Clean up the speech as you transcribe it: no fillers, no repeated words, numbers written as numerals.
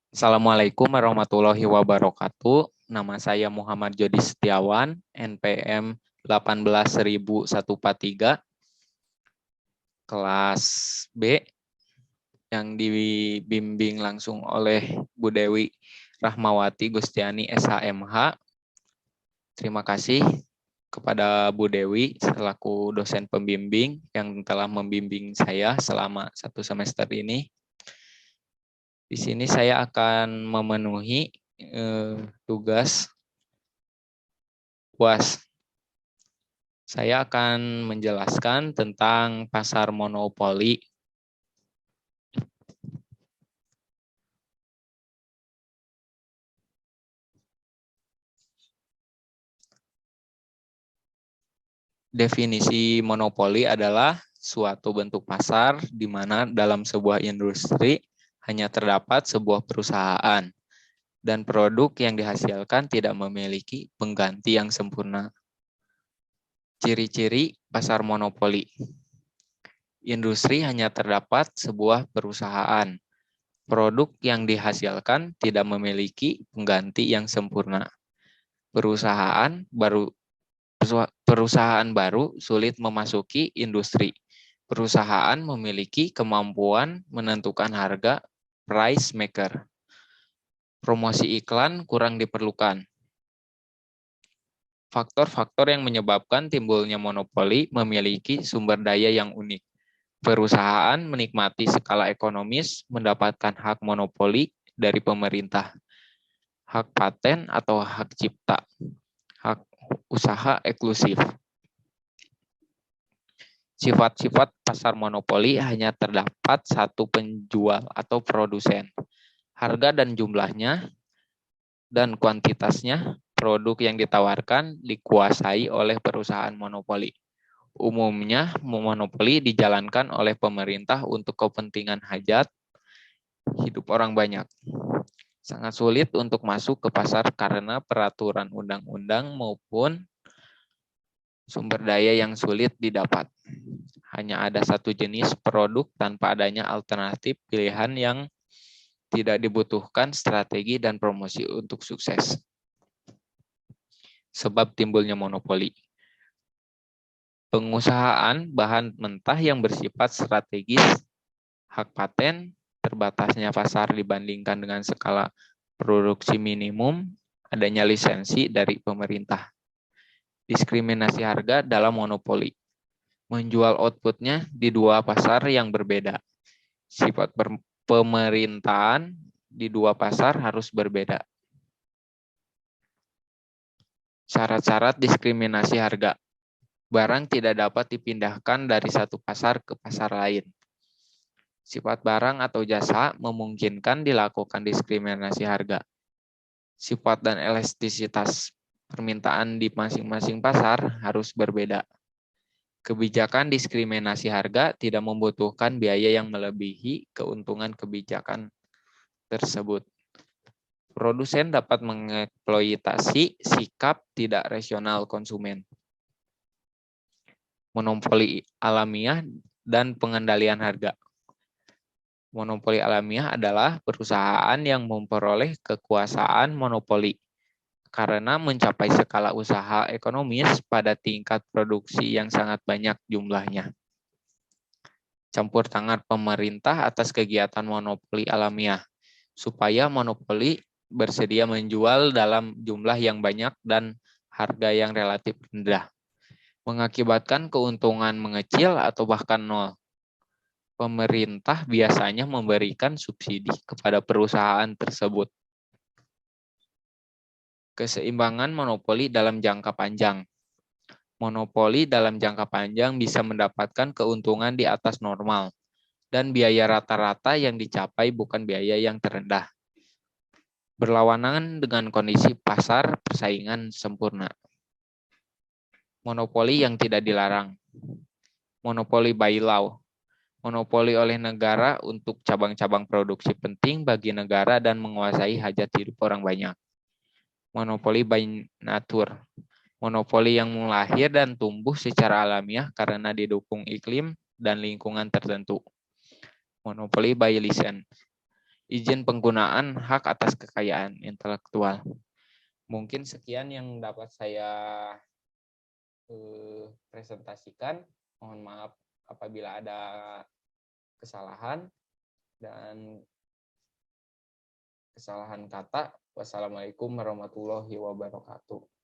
Assalamualaikum warahmatullahi wabarakatuh. Nama saya Muhammad Jody Setiawan, NPM 18.143, kelas B, yang dibimbing langsung oleh Bu Dewi Rahmawati Gustiani SHMH. Terima kasih kepada Bu Dewi selaku dosen pembimbing yang telah membimbing saya selama 1 semester ini. Di sini saya akan memenuhi tugas UAS. Saya akan menjelaskan tentang pasar monopoli. Definisi monopoli adalah suatu bentuk pasar di mana dalam sebuah industri hanya terdapat sebuah perusahaan dan produk yang dihasilkan tidak memiliki pengganti yang sempurna. Ciri-ciri pasar monopoli. Industri hanya terdapat sebuah perusahaan. Produk yang dihasilkan tidak memiliki pengganti yang sempurna. Perusahaan baru sulit memasuki industri. Perusahaan memiliki kemampuan menentukan harga, price maker. Promosi iklan kurang diperlukan. Faktor-faktor yang menyebabkan timbulnya monopoli memiliki sumber daya yang unik. Perusahaan menikmati skala ekonomis mendapatkan hak monopoli dari pemerintah, hak paten atau hak cipta, hak usaha eksklusif. Sifat-sifat pasar monopoli hanya terdapat satu penjual atau produsen. Harga dan jumlahnya dan kuantitasnya produk yang ditawarkan dikuasai oleh perusahaan monopoli. Umumnya, monopoli dijalankan oleh pemerintah untuk kepentingan hajat hidup orang banyak. Sangat sulit untuk masuk ke pasar karena peraturan undang-undang maupun sumber daya yang sulit didapat. Hanya ada satu jenis produk tanpa adanya alternatif pilihan yang tidak dibutuhkan strategi dan promosi untuk sukses. Sebab timbulnya monopoli. Pengusahaan bahan mentah yang bersifat strategis, hak paten, terbatasnya pasar dibandingkan dengan skala produksi minimum, adanya lisensi dari pemerintah. Diskriminasi harga dalam monopoli. Menjual outputnya di dua pasar yang berbeda. Sifat pemerintahan di dua pasar harus berbeda. Syarat-syarat diskriminasi harga. Barang tidak dapat dipindahkan dari satu pasar ke pasar lain. Sifat barang atau jasa memungkinkan dilakukan diskriminasi harga. Sifat dan elastisitas permintaan di masing-masing pasar harus berbeda. Kebijakan diskriminasi harga tidak membutuhkan biaya yang melebihi keuntungan kebijakan tersebut. Produsen dapat mengeksploitasi sikap tidak rasional konsumen. Monopoli alamiah dan pengendalian harga. Monopoli alamiah adalah perusahaan yang memperoleh kekuasaan monopoli karena mencapai skala usaha ekonomis pada tingkat produksi yang sangat banyak jumlahnya. Campur tangan pemerintah atas kegiatan monopoli alamiah, supaya monopoli bersedia menjual dalam jumlah yang banyak dan harga yang relatif rendah, mengakibatkan keuntungan mengecil atau bahkan nol. Pemerintah biasanya memberikan subsidi kepada perusahaan tersebut. Keseimbangan monopoli dalam jangka panjang. Monopoli dalam jangka panjang bisa mendapatkan keuntungan di atas normal, dan biaya rata-rata yang dicapai bukan biaya yang terendah. Berlawanan dengan kondisi pasar persaingan sempurna. Monopoli yang tidak dilarang. Monopoli by law. Monopoli oleh negara untuk cabang-cabang produksi penting bagi negara dan menguasai hajat hidup orang banyak. Monopoli by nature. Monopoli yang lahir dan tumbuh secara alamiah karena didukung iklim dan lingkungan tertentu. Monopoli by license. izin penggunaan hak atas kekayaan intelektual. Mungkin sekian yang dapat saya presentasikan. Mohon maaf apabila ada kesalahan dan kesalahan kata. Wassalamualaikum warahmatullahi wabarakatuh.